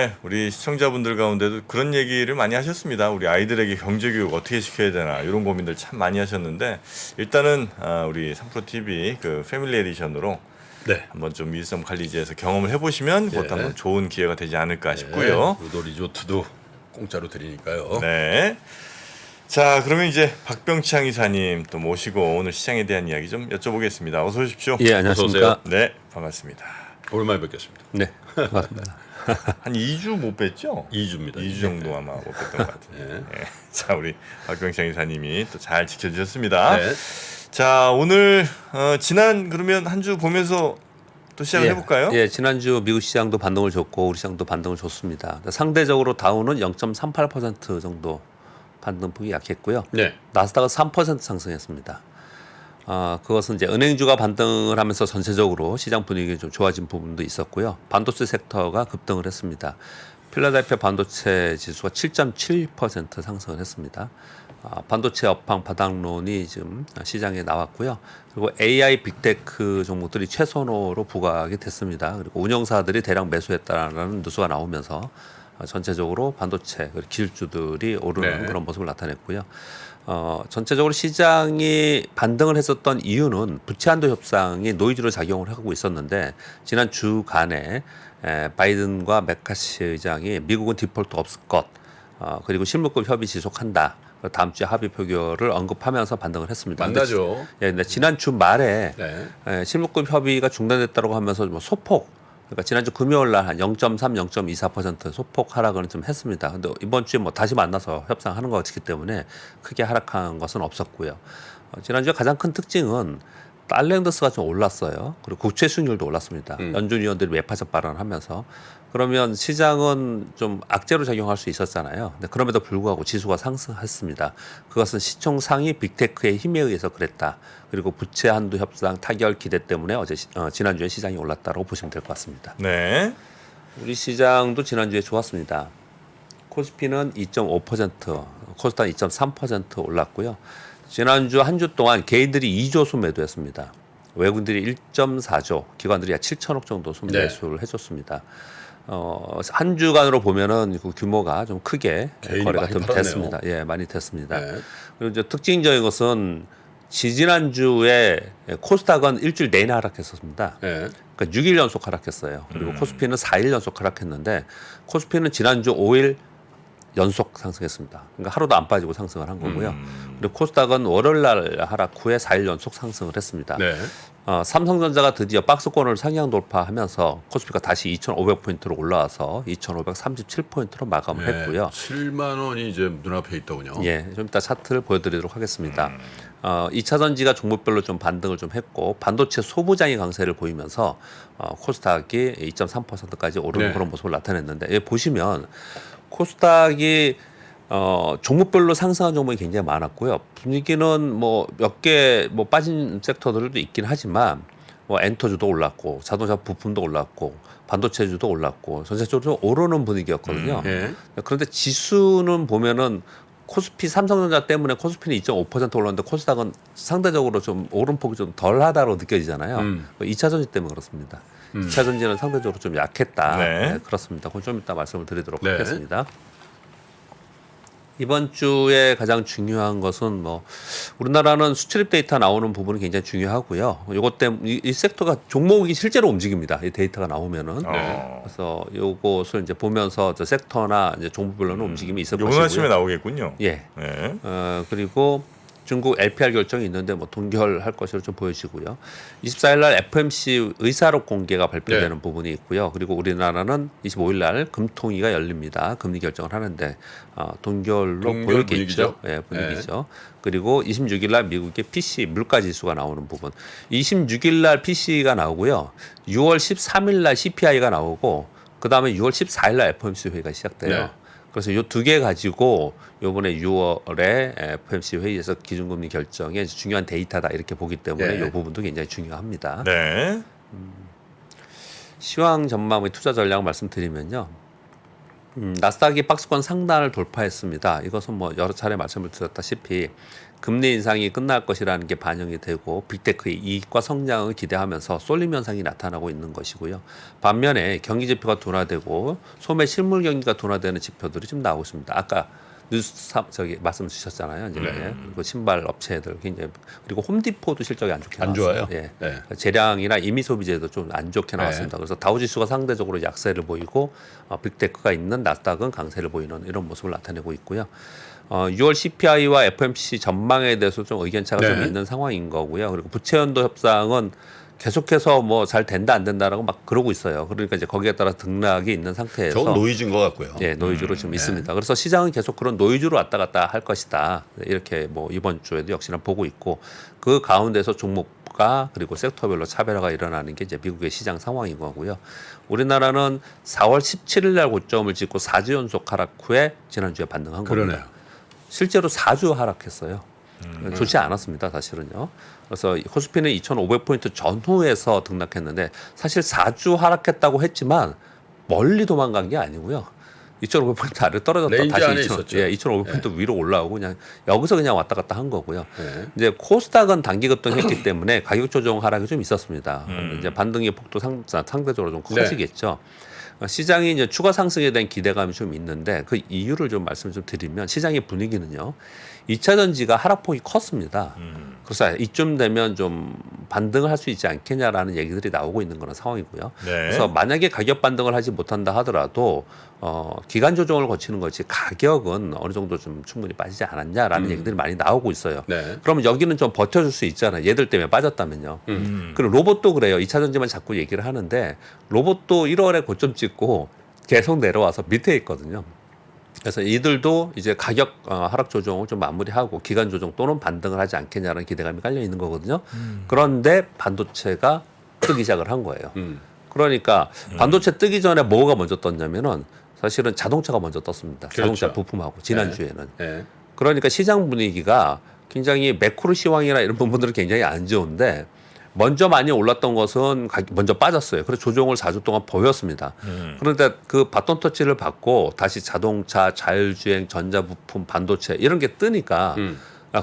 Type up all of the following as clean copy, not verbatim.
네, 우리 시청자분들 가운데도 그런 얘기를 많이 하셨습니다. 우리 아이들에게 경제교육 어떻게 시켜야 되나 이런 고민들 참 많이 하셨는데 일단은 우리 3프로 TV 그 패밀리 에디션으로 네. 한번 좀 위즈덤 칼리지에서 경험을 해보시면 그것도 한번 좋은 기회가 되지 않을까 싶고요. 루도 리조트도 공짜로 드리니까요. 네. 자, 그러면 이제 박병창 이사님 또 모시고 오늘 시장에 대한 이야기 좀 여쭤보겠습니다. 어서 오십시오. 예, 안녕하십니까. 네, 반갑습니다. 오랜만에 뵙겠습니다. 네, 반갑습니다. 한 2주 못 뵀죠? 2주입니다. 2주 정도 아마 못 뵀던 것 같은데. 네. 자, 우리 박병창 이사님이 또 잘 지켜주셨습니다. 네. 자, 오늘 지난 그러면 한 주 보면서 또 시작을 해볼까요? 예, 지난주 미국 시장도 반등을 줬고 우리 시장도 반등을 줬습니다. 상대적으로 다우는 0.38% 정도 반등폭이 약했고요. 네. 나스닥은 3% 상승했습니다. 그것은 이제 은행주가 반등을 하면서 전체적으로 시장 분위기가 좀 좋아진 부분도 있었고요. 반도체 섹터가 급등을 했습니다. 필라델피아 반도체 지수가 7.7% 상승을 했습니다. 반도체 업황 바닥론이 지금 시장에 나왔고요. 그리고 AI 빅테크 종목들이 최선호로 부각이 됐습니다. 그리고 운영사들이 대량 매수했다라는 뉴스가 나오면서 전체적으로 반도체 기술주들이 오르는 네. 그런 모습을 나타냈고요. 전체적으로 시장이 반등을 했었던 이유는 부채 한도 협상이 노이즈로 작용을 하고 있었는데 지난 주간에 바이든과 메카시 의장이 미국은 디폴트 없을 것 그리고 실무급 협의 지속한다. 다음 주에 합의 표결을 언급하면서 반등을 했습니다. 만나죠. 근데 지난 주 말에 네. 실무급 협의가 중단됐다고 하면서 뭐 소폭 그러니까 지난주 금요일 날 한 0.3, 0.24% 소폭 하락을 좀 했습니다. 근데 이번 주에 뭐 다시 만나서 협상하는 것이기 때문에 크게 하락한 것은 없었고요. 지난주에 가장 큰 특징은 달러인더스가 좀 올랐어요. 그리고 국채 수익률도 올랐습니다. 연준 위원들이 매파적 발언을 하면서 그러면 시장은 좀 악재로 작용할 수 있었잖아요. 근데 그럼에도 불구하고 지수가 상승했습니다. 그것은 시총 상위 빅테크의 힘에 의해서 그랬다. 그리고 부채 한도 협상 타결 기대 때문에 지난주에 시장이 올랐다고 보시면 될 것 같습니다. 네. 우리 시장도 지난주에 좋았습니다. 코스피는 2.5%, 코스닥 2.3% 올랐고요. 지난주 한 주 동안 개인들이 2조 수 매도했습니다. 외국인들이 1.4조, 기관들이 약 7천억 정도 수 매수를 해줬습니다. 한 주간으로 보면은 그 규모가 좀 크게 거래가 좀 됐습니다. 예, 많이 됐습니다. 네. 그리고 이제 특징적인 것은 지난주에 코스닥은 일주일 내내 하락했었습니다. 네. 그러니까 6일 연속 하락했어요. 그리고 코스피는 4일 연속 하락했는데 코스피는 지난주 5일 연속 상승했습니다. 그러니까 하루도 안 빠지고 상승을 한 거고요. 그리고 코스닥은 월요일 날 하락 후에 4일 연속 상승을 했습니다. 네. 삼성전자가 드디어 박스권을 상향 돌파하면서 코스피가 다시 2,500포인트로 올라와서 2,537포인트로 마감을 했고요. 7만 원이 이제 눈앞에 있더군요. 예, 좀 이따 차트를 보여드리도록 하겠습니다. 2차 전지가 종목별로 좀 반등을 좀 했고 반도체 소부장이 강세를 보이면서 코스닥이 2.3%까지 오르는 네. 그런 모습을 나타냈는데 여기 보시면 코스닥이 종목별로 상승한 종목이 굉장히 많았고요. 분위기는 뭐 몇 개 뭐 빠진 섹터들도 있긴 하지만 뭐 엔터주도 올랐고 자동차 부품도 올랐고 반도체주도 올랐고 전체적으로 오르는 분위기였거든요. 네. 그런데 지수는 보면은 코스피 삼성전자 때문에 코스피는 2.5% 올랐는데 코스닥은 상대적으로 좀 오름폭이 좀 덜하다고 느껴지잖아요. 2차 전지 때문에 그렇습니다. 2차 전지는 상대적으로 좀 약했다. 네. 네, 그렇습니다. 그건 좀 이따 말씀을 드리도록 네. 하겠습니다. 이번 주에 가장 중요한 것은 뭐 우리나라는 수출입 데이터 나오는 부분이 굉장히 중요하고요. 이것 때문에 이 섹터가 종목이 실제로 움직입니다. 이 데이터가 나오면은. 그래서 요것을 이제 보면서 저 섹터나 이제 종목별로는 움직임이 있을 요번 것이고요. 아침에 나오겠군요. 예. 네. 그리고 중국 LPR 결정이 있는데 뭐 동결할 것으로 좀 보여지고요. 24일 날 FMC 의사록 공개가 발표되는 부분이 있고요. 그리고 우리나라는 25일 날 금통위가 열립니다. 금리 결정을 하는데 동결로 보이겠죠. 예, 분위기죠. 그리고 26일 날 미국의 PC 물가 지수가 나오는 부분. 26일 날 PC가 나오고요. 6월 13일 날 CPI가 나오고 그다음에 6월 14일 날 FOMC 회의가 시작돼요. 네. 그래서 이 두 개 가지고 요번에 6월에 FOMC 회의에서 기준금리 결정에 중요한 데이터다 이렇게 보기 때문에 네. 이 부분도 굉장히 중요합니다. 네. 시황 전망의 투자 전략 말씀드리면요. 나스닥이 박스권 상단을 돌파했습니다. 이것은 뭐 여러 차례 말씀을 드렸다시피 금리 인상이 끝날 것이라는 게 반영이 되고 빅테크의 이익과 성장을 기대하면서 쏠림 현상이 나타나고 있는 것이고요. 반면에 경기 지표가 둔화되고 소매 실물 경기가 둔화되는 지표들이 좀 나오고 있습니다. 아까 저기 말씀 주셨잖아요. 이제 그리고 신발 업체들 굉장히 그리고 홈디포도 실적이 안 좋게 안 나왔어요. 좋아요? 예. 네. 재량이나 임의 소비재도 좀 안 좋게 나왔습니다. 그래서 다우지수가 상대적으로 약세를 보이고 빅테크가 있는 나스닥은 강세를 보이는 이런 모습을 나타내고 있고요. 6월 CPI와 FOMC 전망에 대해서 좀 의견차가 좀 있는 상황인 거고요. 그리고 부채연도 협상은 계속해서 뭐 잘 된다 안 된다라고 막 그러고 있어요. 그러니까 이제 거기에 따라 등락이 있는 상태에서 저건 노이즈인 것 같고요. 예, 노이즈로 지금 있습니다. 그래서 시장은 계속 그런 노이즈로 왔다 갔다 할 것이다. 이렇게 뭐 이번 주에도 역시나 보고 있고 그 가운데서 종목과 그리고 섹터별로 차별화가 일어나는 게 이제 미국의 시장 상황인 거고요. 우리나라는 4월 17일 날 고점을 찍고 4주 연속 하락 후에 지난주에 반등한 겁니다. 그러네요. 실제로 4주 하락했어요. 좋지 않았습니다, 사실은요. 그래서 코스피는 2,500포인트 전후에서 등락했는데 사실 4주 하락했다고 했지만 멀리 도망간 게 아니고요. 2,500포인트 아래 떨어졌다 레인지 안에 다시 있었죠. 2,500포인트 위로 올라오고 그냥 여기서 그냥 왔다 갔다 한 거고요. 네. 이제 코스닥은 단기 급등했기 때문에 가격 조정 하락이 좀 있었습니다. 이제 반등의 폭도 상대적으로 좀 커지겠죠. 시장이 이제 추가 상승에 대한 기대감이 좀 있는데 그 이유를 좀 말씀을 좀 드리면 시장의 분위기는요. 2차 전지가 하락폭이 컸습니다. 그래서 이쯤 되면 좀 반등을 할 수 있지 않겠냐라는 얘기들이 나오고 있는 그런 상황이고요. 네. 그래서 만약에 가격 반등을 하지 못한다 하더라도 기간 조정을 거치는 것이 가격은 어느 정도 좀 충분히 빠지지 않았냐라는 얘기들이 많이 나오고 있어요. 네. 그러면 여기는 좀 버텨줄 수 있잖아요. 얘들 때문에 빠졌다면요. 그리고 로봇도 그래요. 2차 전지만 자꾸 얘기를 하는데 로봇도 1월에 고점 찍고 계속 내려와서 밑에 있거든요. 그래서 이들도 이제 가격 하락 조정을 좀 마무리하고 기간 조정 또는 반등을 하지 않겠냐는 기대감이 깔려 있는 거거든요. 그런데 반도체가 뜨기 시작을 한 거예요. 그러니까 반도체 뜨기 전에 뭐가 먼저 떴냐면은 사실은 자동차가 먼저 떴습니다. 그렇죠. 자동차 부품하고 지난주에는. 네. 그러니까 시장 분위기가 굉장히 매크로 시황이나 이런 부분들은 굉장히 안 좋은데 먼저 많이 올랐던 것은 먼저 빠졌어요. 그래서 조정을 4주 동안 보였습니다. 그런데 그 바톤 터치를 받고 다시 자동차, 자율주행, 전자부품, 반도체 이런 게 뜨니까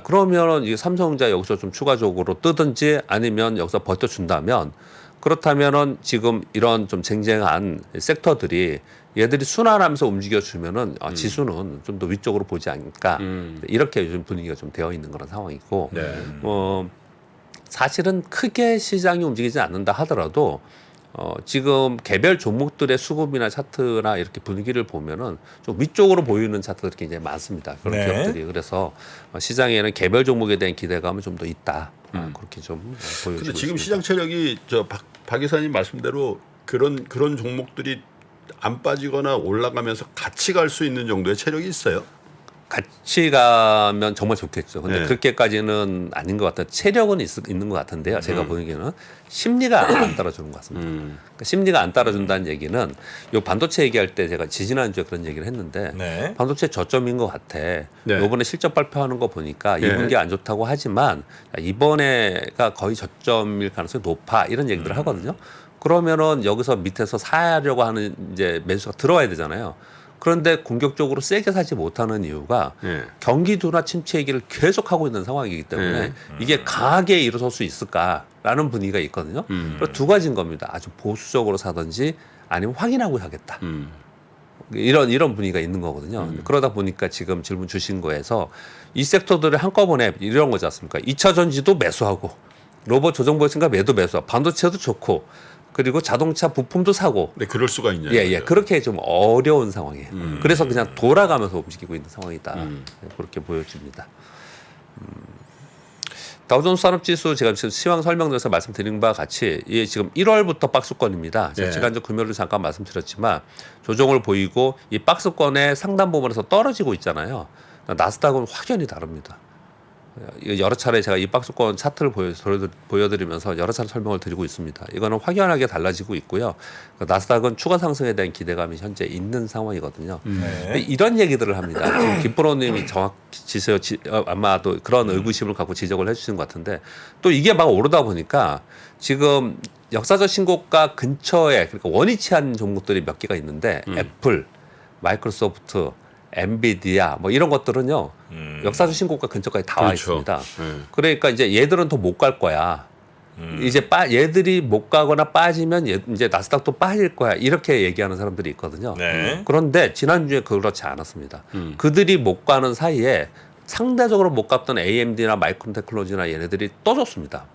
그러면 이 삼성전자 여기서 좀 추가적으로 뜨든지 아니면 여기서 버텨준다면 그렇다면은 지금 이런 좀 쟁쟁한 섹터들이 얘들이 순환하면서 움직여주면은 지수는 좀 더 위쪽으로 보지 않을까 이렇게 요즘 분위기가 좀 되어 있는 그런 상황이고 네. 사실은 크게 시장이 움직이지 않는다 하더라도 지금 개별 종목들의 수급이나 차트나 이렇게 분위기를 보면은 좀 위쪽으로 보이는 차트들이 굉장히 많습니다. 그런 네. 기업들이. 그래서 시장에는 개별 종목에 대한 기대감은 좀 더 있다. 그렇게 좀 보여지고 근데 지금 있습니다. 시장 체력이 박 이사님 말씀대로 그런 종목들이 안 빠지거나 올라가면서 같이 갈 수 있는 정도의 체력이 있어요. 같이 가면 정말 좋겠죠. 근데 네. 그렇게까지는 아닌 것 같아요. 체력은 있는 것 같은데요. 제가 보기에는 심리가 안 따라주는 것 같습니다. 그러니까 심리가 안 따라준다는 얘기는 요 반도체 얘기할 때 제가 지지난주에 그런 얘기를 했는데 네. 반도체 저점인 것 같아. 네. 이번에 실적 발표하는 거 보니까 네. 2분기 안 좋다고 하지만 이번에가 거의 저점일 가능성이 높아. 이런 얘기들을 하거든요. 그러면은 여기서 밑에서 사려고 하는 이제 매수가 들어와야 되잖아요. 그런데 공격적으로 세게 사지 못하는 이유가 네. 경기 둔화 침체 얘기를 계속 하고 있는 상황이기 때문에 네. 이게 강하게 일어설 수 있을까라는 분위기가 있거든요. 그래서 두 가지인 겁니다. 아주 보수적으로 사든지 아니면 확인하고 사겠다. 이런 분위기가 있는 거거든요. 그러다 보니까 지금 질문 주신 거에서 이 섹터들을 한꺼번에 이런 거지 않습니까? 2차 전지도 매수하고 로봇 조정 보였으니까 매수하고 반도체도 좋고 그리고 자동차 부품도 사고 근데 그럴 수가 있냐? 예, 그렇게 좀 어려운 상황이에요. 그래서 그냥 돌아가면서 움직이고 있는 상황이다. 그렇게 보여집니다. 다우존스 산업지수 제가 지금 시황 설명드려서 말씀드린 바와 같이 이게 지금 1월부터 박스권입니다. 제가 네. 지난주 금요일에 잠깐 말씀드렸지만 조정을 보이고 이 박스권의 상단 부분에서 떨어지고 있잖아요. 나스닥은 확연히 다릅니다. 여러 차례 제가 이 박스권 차트를 보여드리면서 여러 차례 설명을 드리고 있습니다. 이거는 확연하게 달라지고 있고요. 나스닥은 추가 상승에 대한 기대감이 현재 있는 상황이거든요. 근데 이런 얘기들을 합니다. 지금 김프로님이 정확히 아마도 그런 의구심을 갖고 지적을 해주신 것 같은데 또 이게 막 오르다 보니까 지금 역사적 신고가 근처에 그러니까 원위치한 종목들이 몇 개가 있는데 애플, 마이크로소프트, 엔비디아 뭐 이런 것들은요 역사적 신고가 근처까지 다 와 그렇죠. 있습니다. 네. 그러니까 이제 얘들은 더 못 갈 거야. 이제 얘들이 못 가거나 빠지면 이제 나스닥도 빠질 거야. 이렇게 얘기하는 사람들이 있거든요. 네. 그런데 지난주에 그렇지 않았습니다. 그들이 못 가는 사이에 상대적으로 못 갔던 AMD나 마이크론 테크놀로지나 얘네들이 떠줬습니다.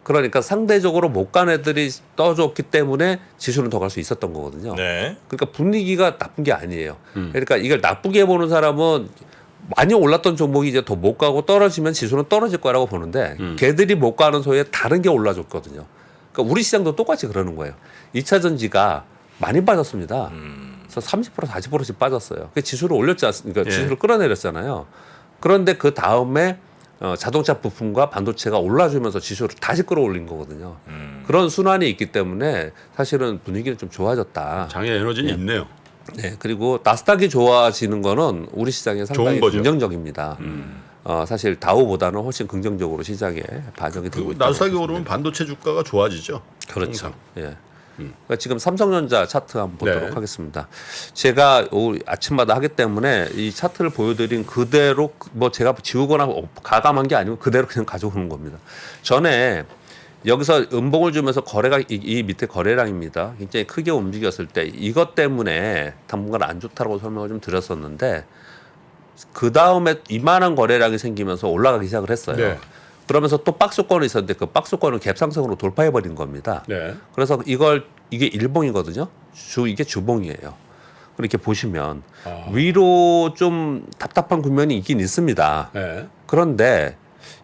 그러니까 상대적으로 못 간 애들이 떠줬기 때문에 지수는 더 갈 수 있었던 거거든요. 네. 그러니까 분위기가 나쁜 게 아니에요. 그러니까 이걸 나쁘게 보는 사람은 많이 올랐던 종목이 이제 더 못 가고 떨어지면 지수는 떨어질 거라고 보는데 걔들이 못 가는 소에 다른 게 올라줬거든요. 그러니까 우리 시장도 똑같이 그러는 거예요. 2차 전지가 많이 빠졌습니다. 그래서 30% 40%씩 빠졌어요. 그 지수를 올렸지 않습니까? 예. 지수를 끌어내렸잖아요. 그런데 그 다음에 자동차 부품과 반도체가 올라주면서 지수를 다시 끌어올린 거거든요. 그런 순환이 있기 때문에 사실은 분위기는 좀 좋아졌다. 장애 에너지는 있네요. 네, 그리고 나스닥이 좋아지는 거는 우리 시장에 상당히 좋은 거죠. 긍정적입니다. 사실 다우보다는 훨씬 긍정적으로 시장에 반영이 되고 그 있다. 나스닥이 오르면 반도체 주가가 좋아지죠. 그렇죠. 항상. 예. 그러니까 지금 삼성전자 차트 한번 보도록 네. 하겠습니다. 제가 아침마다 하기 때문에 이 차트를 보여드린 그대로 뭐 제가 지우거나 가감한 게 아니고 그대로 그냥 가져오는 겁니다. 전에 여기서 음봉을 주면서 거래가 이 밑에 거래량입니다. 굉장히 크게 움직였을 때 이것 때문에 당분간 안 좋다고 설명을 좀 드렸었는데 그 다음에 이만한 거래량이 생기면서 올라가기 시작을 했어요. 네. 그러면서 또 박스권이 있었는데 그 박스권을 갭상승으로 돌파해 버린 겁니다. 네. 그래서 이게 일봉이거든요. 이게 주봉이에요. 이렇게 보시면 위로 좀 답답한 국면이 있긴 있습니다. 네. 그런데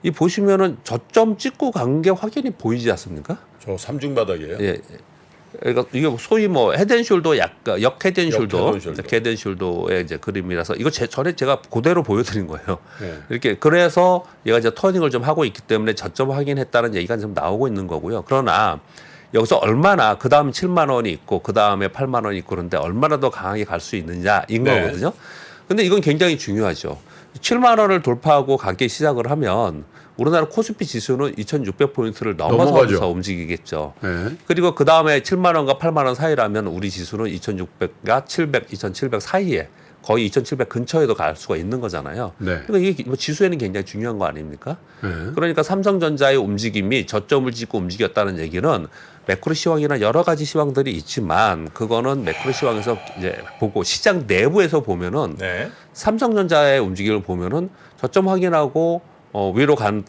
이 보시면은 저점 찍고 간 게 확연히 보이지 않습니까? 저 삼중 바닥이에요. 예. 그러니까 이게 소위 뭐 헤드앤숄더 약간 역 헤드앤숄더, 헤드앤숄더. 헤드앤숄더의 이제 그림이라서 이거 전에 제가 그대로 보여드린 거예요. 네. 이렇게 그래서 얘가 이제 터닝을 좀 하고 있기 때문에 저점 확인했다는 얘기가 좀 나오고 있는 거고요. 그러나 여기서 얼마나 그 다음 7만 원이 있고 그 다음에 8만 원이 있고 그런데 얼마나 더 강하게 갈 수 있느냐인 네. 거거든요. 근데 이건 굉장히 중요하죠. 7만 원을 돌파하고 가기 시작을 하면 우리나라 코스피 지수는 2,600포인트를 넘어서서 넘어가죠. 움직이겠죠. 네. 그리고 그 다음에 7만 원과 8만 원 사이라면 우리 지수는 2,600과 700, 2,700 사이에 거의 2,700 근처에도 갈 수가 있는 거잖아요. 네. 그러니까 이게 뭐 지수에는 굉장히 중요한 거 아닙니까? 네. 그러니까 삼성전자의 움직임이 저점을 찍고 움직였다는 얘기는 매크로 시황이나 여러 가지 시황들이 있지만 그거는 매크로 시황에서 이제 보고 시장 내부에서 보면은 네. 삼성전자의 움직임을 보면은 저점 확인하고 위로 가는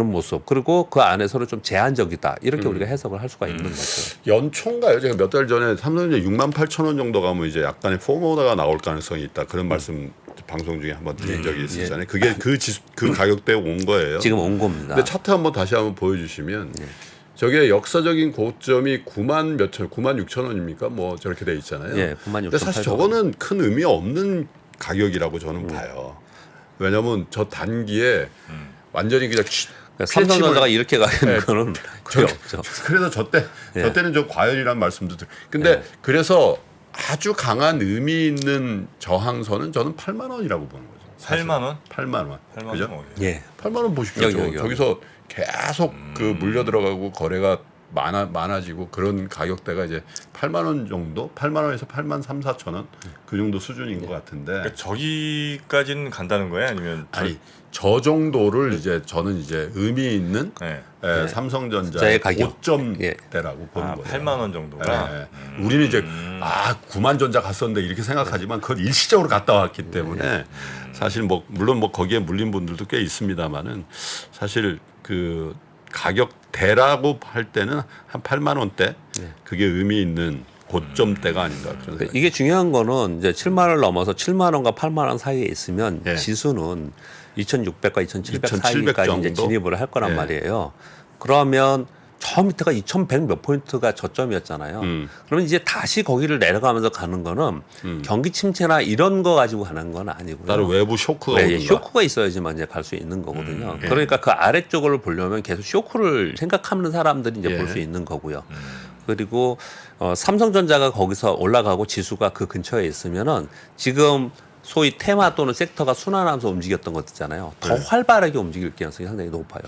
모습 그리고 그 안에서는 좀 제한적이다 이렇게 우리가 해석을 할 수가 있는 거죠. 연초인가요? 제가 몇 달 전에 삼성전자 68,000원 정도 가면 이제 약간의 포모다가 나올 가능성이 있다. 그런 말씀 방송 중에 한번 드린 적이 있었잖아요. 그게 그 가격대에 온 거예요. 지금 온 겁니다. 근데 차트 한번 다시 한번 보여주시면 저게 역사적인 고점이 9만 몇천, 9만 6천 원입니까? 뭐 저렇게 돼 있잖아요. 예, 9만 6천 근데 사실 저거는 큰 의미 없는 가격이라고 저는 봐요. 왜냐하면 저 단기에 완전히 그냥 그러니까 삼성전자가 이렇게 가는 네. 거는 거의 없죠. 그래서 저때는 좀 과열이란 말씀도 드려요. 근데 예. 그래서 아주 강한 의미 있는 저항선은 저는 8만 원이라고 보는 거죠. 사실. 8만 원? 8만 원. 8만 그죠? 원. 예. 8만 원 보십시오. 여기. 저기서 계속 그 물려 들어가고 거래가 많아지고 그런 가격대가 이제 8만 원 정도, 8만 원에서 8만 3, 4천 원 그 정도 수준인 것 같은데. 그러니까 저기까지는 간다는 거예요? 아니면 아니 저 정도를 이제 저는 이제 의미 있는 네. 삼성전자의 가격. 고점대라고 보는 아, 거예요. 8만 원 정도가. 네. 우리는 이제 9만 전자 갔었는데 이렇게 생각하지만 그건 일시적으로 갔다 왔기 때문에 사실 뭐 물론 뭐 거기에 물린 분들도 꽤 있습니다만은 사실 그 가격대라고 할 때는 한 8만 원대 그게 의미 있는 고점대가 아닌가 그런 생각이. 이게 중요한 거는 이제 7만 원을 넘어서 7만 원과 8만 원 사이에 있으면 예. 지수는 2,600과 2,700 2,700 사이까지 이제 정도? 진입을 할 거란 예. 말이에요. 그러면 저 밑에가 2,100 몇 포인트가 저점이었잖아요. 그러면 이제 다시 거기를 내려가면서 가는 거는 경기 침체나 이런 거 가지고 가는 건 아니고요. 따로 외부 쇼크가 네, 오는가. 쇼크가 있어야지만 이제 갈 수 있는 거거든요. 그러니까 그 아래쪽을 보려면 계속 쇼크를 생각하는 사람들이 이제 예. 볼 수 있는 거고요. 그리고 삼성전자가 거기서 올라가고 지수가 그 근처에 있으면은 지금 소위 테마 또는 섹터가 순환하면서 움직였던 것 있잖아요. 더 활발하게 움직일 가능성이 상당히 높아요.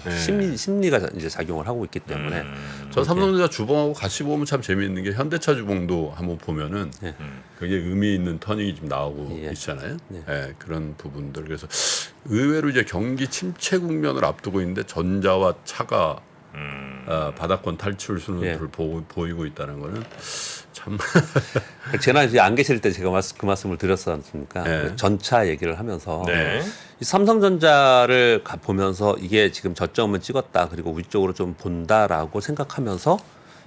심리가 이제 작용을 하고 있기 때문에. 저 삼성전자 주봉하고 같이 보면 참 재미있는 게 현대차 주봉도 한번 보면은 그게 의미 있는 터닝이 좀 나오고 있잖아요. 예, 그런 부분들. 그래서 의외로 이제 경기 침체 국면을 앞두고 있는데 전자와 차가 바닥권 탈출 수준을 보이고 있다는 거는 참 제가 이제 안 계실 때 제가 그 말씀을 드렸지 않습니까? 그 전차 얘기를 하면서 네. 이 삼성전자를 보면서 이게 지금 저점을 찍었다 그리고 위쪽으로 좀 본다라고 생각하면서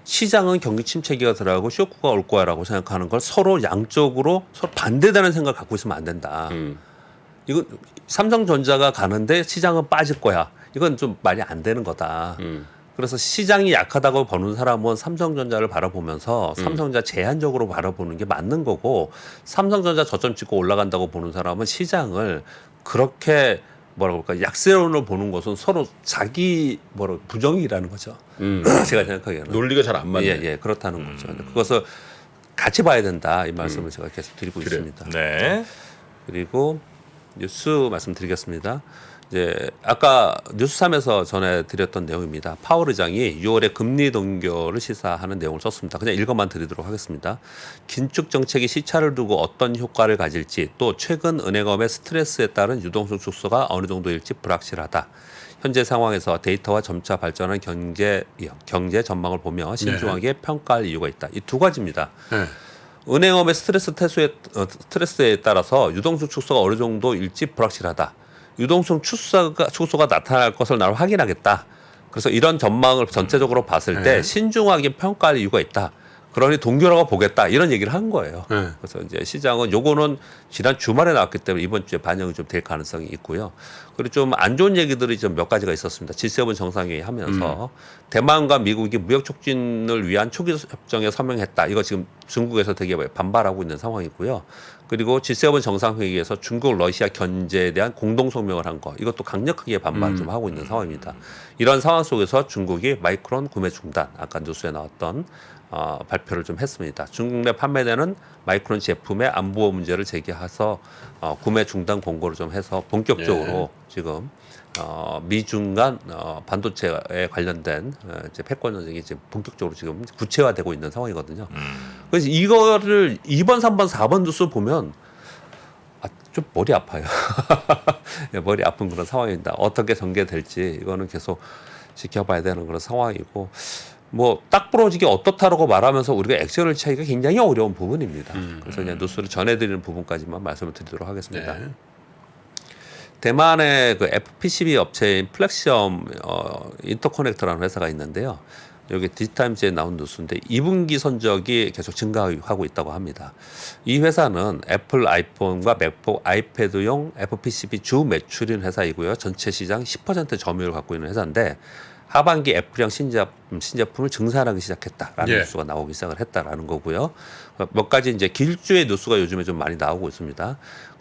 시장은 경기 침체기가 들어가고 쇼크가 올 거야라고 생각하는 걸 서로 양쪽으로 서로 반대되는 생각을 갖고 있으면 안 된다. 이건 삼성전자가 가는데 시장은 빠질 거야. 이건 좀 말이 안 되는 거다. 그래서 시장이 약하다고 보는 사람은 삼성전자를 바라보면서 삼성전자 제한적으로 바라보는 게 맞는 거고 삼성전자 저점 찍고 올라간다고 보는 사람은 시장을 그렇게 뭐라고 할까 약세론으로 보는 것은 서로 자기 부정이라는 거죠. 제가 생각하기에는 논리가 잘 안 맞네. 예, 그렇다는 거죠. 그것을 같이 봐야 된다 이 말씀을 제가 계속 드리고 있습니다. 네. 그리고 뉴스 말씀드리겠습니다. 이제 아까 뉴스3에서 전해드렸던 내용입니다. 파월 의장이 6월에 금리 동결을 시사하는 내용을 썼습니다. 그냥 읽어만 드리도록 하겠습니다. 긴축 정책이 시차를 두고 어떤 효과를 가질지 또 최근 은행업의 스트레스에 따른 유동성 축소가 어느 정도일지 불확실하다. 현재 상황에서 데이터와 점차 발전한 경제 전망을 보며 신중하게 평가할 이유가 있다. 이 두 가지입니다. 은행업의 스트레스에 따라서 유동성 축소가 어느 정도일지 불확실하다. 유동성 축소가 나타날 것을 나는 확인하겠다. 그래서 이런 전망을 전체적으로 봤을 때 신중하게 평가할 이유가 있다. 그러니 동결하고 보겠다. 이런 얘기를 한 거예요. 그래서 이제 시장은 요거는 지난 주말에 나왔기 때문에 이번 주에 반영이 좀 될 가능성이 있고요. 그리고 좀 안 좋은 얘기들이 좀 몇 가지가 있었습니다. G7 정상회의 하면서 대만과 미국이 무역 촉진을 위한 초기 협정에 서명했다. 이거 지금 중국에서 되게 반발하고 있는 상황이고요. 그리고 G7 정상회의에서 중국 러시아 견제에 대한 공동 성명을 한 거. 이것도 강력하게 반발 좀 하고 있는 상황입니다. 이런 상황 속에서 중국이 마이크론 구매 중단. 아까 뉴스에 나왔던 발표를 좀 했습니다. 중국 내 판매되는 마이크론 제품의 안보 문제를 제기해서 구매 중단 공고를 좀 해서 본격적으로 지금 미중 간 반도체에 관련된 이제 패권 전쟁이 지금 본격적으로 지금 구체화되고 있는 상황이거든요. 그래서 이거를 2번, 3번, 4번 뉴스 보면 좀 머리 아파요. 머리 아픈 그런 상황입니다. 어떻게 전개될지 이거는 계속 지켜봐야 되는 그런 상황이고 뭐 딱 부러지게 어떻다라고 말하면서 우리가 액션을 취하기가 굉장히 어려운 부분입니다. 그래서 그냥 뉴스를 전해드리는 부분까지만 말씀을 드리도록 하겠습니다. 대만의 그 FPCB 업체인 플렉시엄 인터커넥터라는 회사가 있는데요. 여기 디지타임즈에 나온 뉴스인데 2분기 선적이 계속 증가하고 있다고 합니다. 이 회사는 애플 아이폰과 맥북 아이패드용 FPCB 주 매출인 회사이고요. 전체 시장 10% 점유율을 갖고 있는 회사인데 하반기 애플형 신제품을 증산하기 시작했다라는 뉴스가 나오기 시작을 했다라는 거고요. 몇 가지 이제 길주의 뉴스가 요즘에 좀 많이 나오고 있습니다.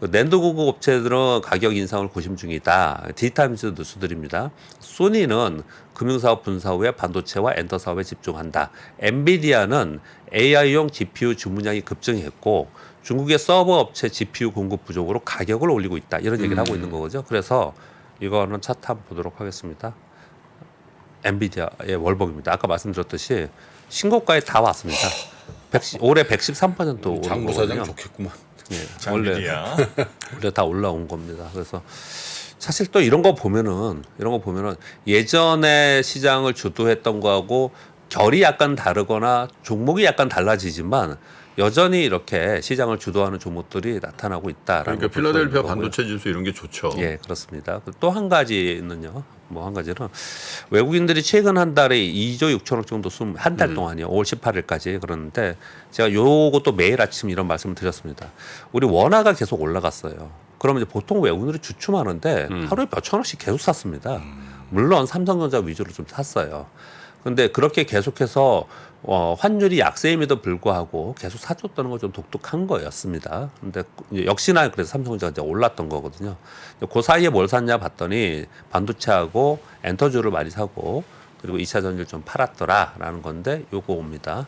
낸드 공급 업체들은 가격 인상을 고심 중이다. 디지타임즈 뉴스들입니다. 소니는 금융사업 분사 후에 반도체와 엔터 사업에 집중한다. 엔비디아는 AI용 GPU 주문량이 급증했고 중국의 서버 업체 GPU 공급 부족으로 가격을 올리고 있다. 이런 얘기를 하고 있는 거죠. 그래서 이거는 차트 한번 보도록 하겠습니다. 엔비디아의 월봉입니다. 아까 말씀드렸듯이 신고가에 다 왔습니다. 올해 113% 오른 장 부사장 거거든요. 좋겠구만. 원래 다 올라온 겁니다. 그래서 사실 또 이런 거 보면은 예전에 시장을 주도했던 거하고 결이 약간 다르거나 종목이 약간 달라지지만 여전히 이렇게 시장을 주도하는 종목들이 나타나고 있다라는 그러니까 필라델피아 반도체 지수 이런 게 좋죠. 예, 그렇습니다. 또 한 가지는요. 한 가지는 외국인들이 최근 한 달에 2조 6천억 정도 한 달 동안이요. 5월 18일까지 그러는데 제가 요것도 매일 아침 이런 말씀을 드렸습니다. 우리 원화가 계속 올라갔어요. 그러면 이제 보통 외국인들이 주춤하는데 하루에 몇 천억씩 계속 샀습니다. 물론 삼성전자 위주로 좀 샀어요. 근데 그렇게 계속해서 환율이 약세임에도 불구하고 계속 사줬다는 건 좀 독특한 거였습니다. 근데 역시나 그래서 삼성전자가 이제 올랐던 거거든요. 그 사이에 뭘 샀냐 봤더니 반도체하고 엔터주를 많이 사고 그리고 2차 전지를 좀 팔았더라라는 건데 요거 옵니다.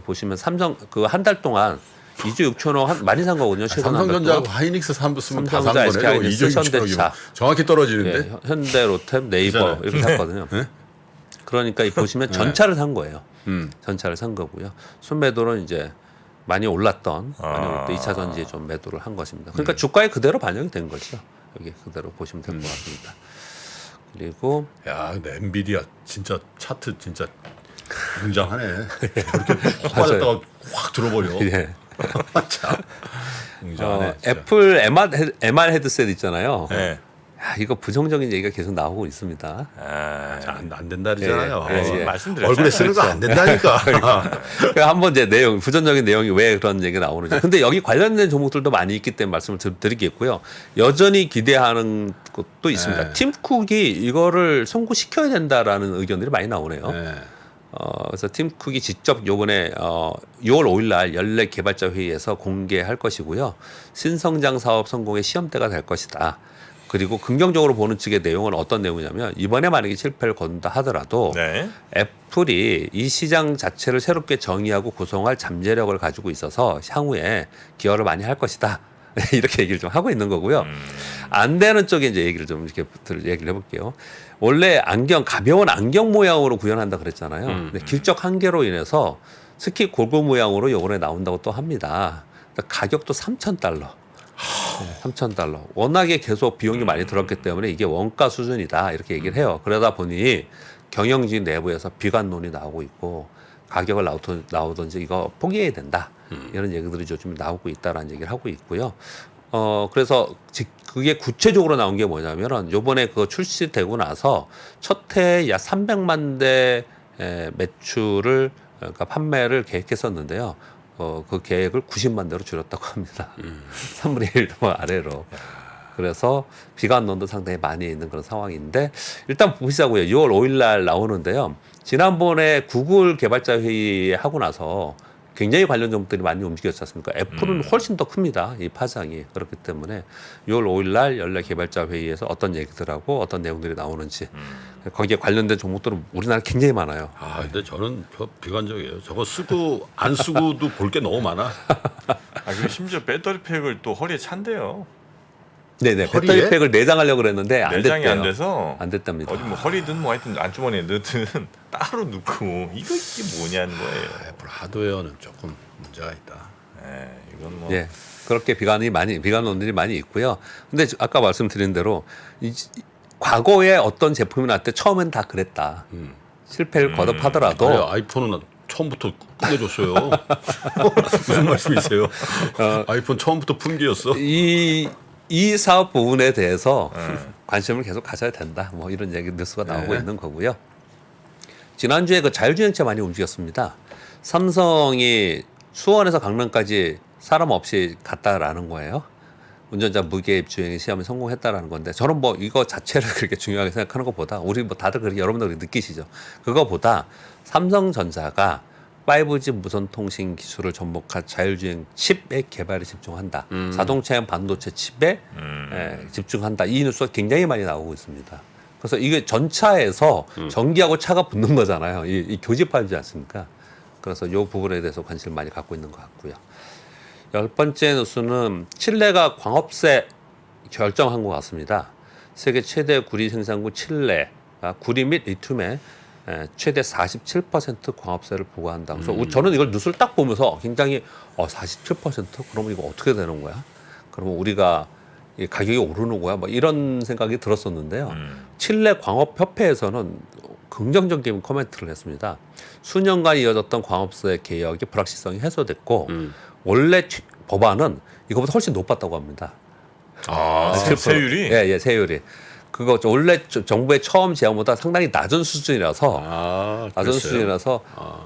보시면 삼성 그 한 달 동안 2조 6천억 많이 산 거거든요. 최근 삼성전자하고 하이닉스 쓰면 다 산 삼성전자, SK 거네. 하이닉스, 2조 6천억이면 현대차. 정확히 떨어지는데. 예, 현대, 롯데, 네이버 이렇게 샀거든요. 그러니까 이 보시면 전차를 산 거예요. 전차를 산 거고요. 순매도는 이제 많이 올랐던 많이 올 때 2차 전지에 좀 매도를 한 것입니다. 그러니까 주가에 그대로 반영이 된 거죠. 여기 그대로 보시면 될 것 같습니다. 그리고 야, 근데 엔비디아 진짜 차트 진짜 굉장하네. 저렇게 훅 빠졌다가 확 들어버려. 예. 참. 굉장하네. 진짜. 애플 MR 헤드셋 있잖아요. 네. 야, 이거 부정적인 얘기가 계속 나오고 있습니다. 아, 안 된다잖아요. 예, 예, 예. 말씀드렸잖아요. 얼굴에 쓰는 거 안 된다니까. 그러니까 한번 이제 내용 부정적인 내용이 왜 그런 얘기가 나오는지. 근데 여기 관련된 종목들도 많이 있기 때문에 말씀을 드리겠고요. 여전히 기대하는 것도 있습니다. 네. 팀 쿡이 이거를 송구시켜야 된다라는 의견들이 많이 나오네요. 네. 그래서 팀 쿡이 직접 요번에 6월 5일 날 연례 개발자 회의에서 공개할 것이고요. 신성장 사업 성공의 시험대가 될 것이다. 그리고 긍정적으로 보는 측의 내용은 어떤 내용이냐면 이번에 만약에 실패를 거둔다 하더라도 네. 애플이 이 시장 자체를 새롭게 정의하고 구성할 잠재력을 가지고 있어서 향후에 기여를 많이 할 것이다. 이렇게 얘기를 좀 하고 있는 거고요. 안 되는 쪽에 이제 얘기를 좀 이렇게 얘기를 해볼게요. 원래 가벼운 안경 모양으로 구현한다 그랬잖아요. 근데 길적 한계로 인해서 스키 골고 모양으로 이번에 나온다고 또 합니다. 가격도 $3,000. 3,000달러. 워낙에 계속 비용이 많이 들었기 때문에 이게 원가 수준이다 이렇게 얘기를 해요. 그러다 보니 경영진 내부에서 비관론이 나오고 있고 가격을 나오든지 이거 포기해야 된다 이런 얘기들이 요즘 나오고 있다라는 얘기를 하고 있고요. 그래서 그게 구체적으로 나온 게 뭐냐면은 요번에 그거 출시되고 나서 첫 해에 약 300만 대 매출을 그러니까 판매를 계획했었는데요. 그 계획을 90만 대로 줄였다고 합니다. 3분의 1도 아래로. 그래서 비관론도 상당히 많이 있는 그런 상황인데 일단 보시자고요. 6월 5일 날 나오는데요. 지난번에 구글 개발자 회의 하고 나서 굉장히 관련 종목들이 많이 움직였지 않습니까? 애플은 훨씬 더 큽니다. 이 파장이. 그렇기 때문에 6월 5일 날 연례 개발자 회의에서 어떤 얘기들하고 어떤 내용들이 나오는지 거기에 관련된 종목들은 우리나라 굉장히 많아요. 아, 근데 저는 비관적이에요. 저거 쓰고 안 쓰고도 볼 게 너무 많아. 그리고 심지어 배터리 팩을 또 허리에 찬대요. 허리에? 네네. 배터리 팩을 내장하려고 그랬는데 안 내장이 됐대요. 안 돼서 안 됐답니다. 어디 뭐 허리든 뭐 하여튼 안주머니에 넣든 따로 넣고 이게 뭐냐는 거예요. 애플 하드웨어는 조금 문제가 있다. 이건 뭐 예. 그렇게 비관론들이 많이 있고요. 근데 아까 말씀드린 대로 과거에 어떤 제품이 나올 때 처음엔 다 그랬다. 실패를 거듭하더라도 아니, 아이폰은 처음부터 끝내줬어요. 무슨 말씀이세요? 아이폰 처음부터 품귀였어. 이 사업 부분에 대해서 관심을 계속 가져야 된다. 뭐 이런 얘기 뉴스가 나오고 있는 거고요. 지난주에 그 자율주행차 많이 움직였습니다. 삼성이 수원에서 강남까지 사람 없이 갔다라는 거예요. 운전자 무개입 주행 시험에 성공했다라는 건데 저는 뭐 이거 자체를 그렇게 중요하게 생각하는 것보다 우리 뭐 다들 그렇게 여러분들 그렇게 느끼시죠. 그거보다 삼성전자가 5G 무선 통신 기술을 접목한 자율주행 칩의 개발에 집중한다. 자동차용 반도체 칩에 집중한다. 이 뉴스가 굉장히 많이 나오고 있습니다. 그래서 이게 전차에서 전기하고 차가 붙는 거잖아요. 이 교집합이지 않습니까? 그래서 이 부분에 대해서 관심을 많이 갖고 있는 것 같고요. 10번째 뉴스는 칠레가 광업세 결정한 것 같습니다. 세계 최대 구리 생산국 칠레가 구리 및 리튬에 최대 47% 광업세를 부과한다. 그래서 저는 이걸 뉴스를 딱 보면서 굉장히 47%? 그러면 이거 어떻게 되는 거야? 그러면 우리가 이 가격이 오르는 거야? 뭐 이런 생각이 들었었는데요. 칠레 광업협회에서는 긍정적인 코멘트를 했습니다. 수년간 이어졌던 광업세 개혁의 불확실성이 해소됐고 원래 법안은 이거보다 훨씬 높았다고 합니다. 세율이? 예, 세율이. 그거 원래 정부의 처음 제안보다 상당히 낮은 수준이라서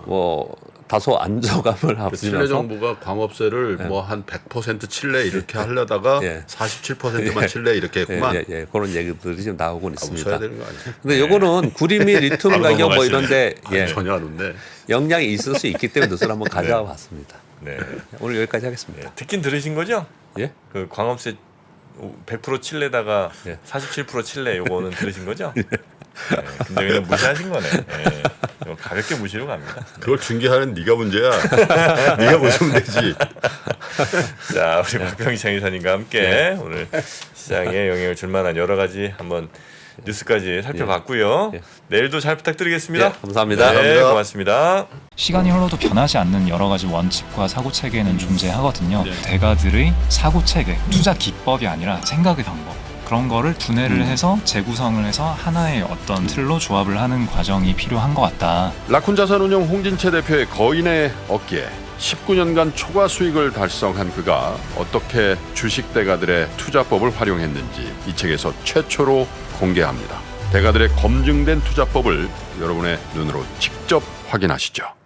뭐 다소 안정감을 앞서면서 칠레 정부가 광업세를 뭐 한 100% 칠레 이렇게 하려다가 47%만 칠레 이렇게 했구만. 그런 얘기들이 지금 나오고 있습니다. 써야 되는 거 아니에요? 근데 요거는 구리 및 리튬 가격 뭐 이런데 전혀 안 웃네. 영향이 있을 수 있기 때문에 뉴스를 한번 가져와 봤습니다. 네. 오늘 여기까지 하겠습니다. 듣긴 들으신 거죠? 예? 그 광업세 100% 칠레다가 예. 47% 칠레 요거는 들으신 거죠? 네, 근데 그냥 무시하신 거네. 네, 이거 가볍게 무시로 갑니다. 그걸 중계하는 네가 문제야. 네가 보시면 되지. 자, 우리 박병창 이사님과 함께 오늘 시장에 영향을 줄 만한 여러 가지 한번 뉴스까지 살펴봤고요. 예. 내일도 잘 부탁드리겠습니다. 예, 감사합니다. 네, 감사합니다. 고맙습니다. 시간이 흘러도 변하지 않는 여러 가지 원칙과 사고 체계는 존재하거든요. 대가들의 사고 체계, 투자 기법이 아니라 생각의 방법. 그런 거를 분해를 해서 재구성을 해서 하나의 어떤 틀로 조합을 하는 과정이 필요한 것 같다. 라쿤 자산운용 홍진채 대표의 거인의 어깨 19년간 초과 수익을 달성한 그가 어떻게 주식 대가들의 투자법을 활용했는지 이 책에서 최초로 공개합니다. 대가들의 검증된 투자법을 여러분의 눈으로 직접 확인하시죠.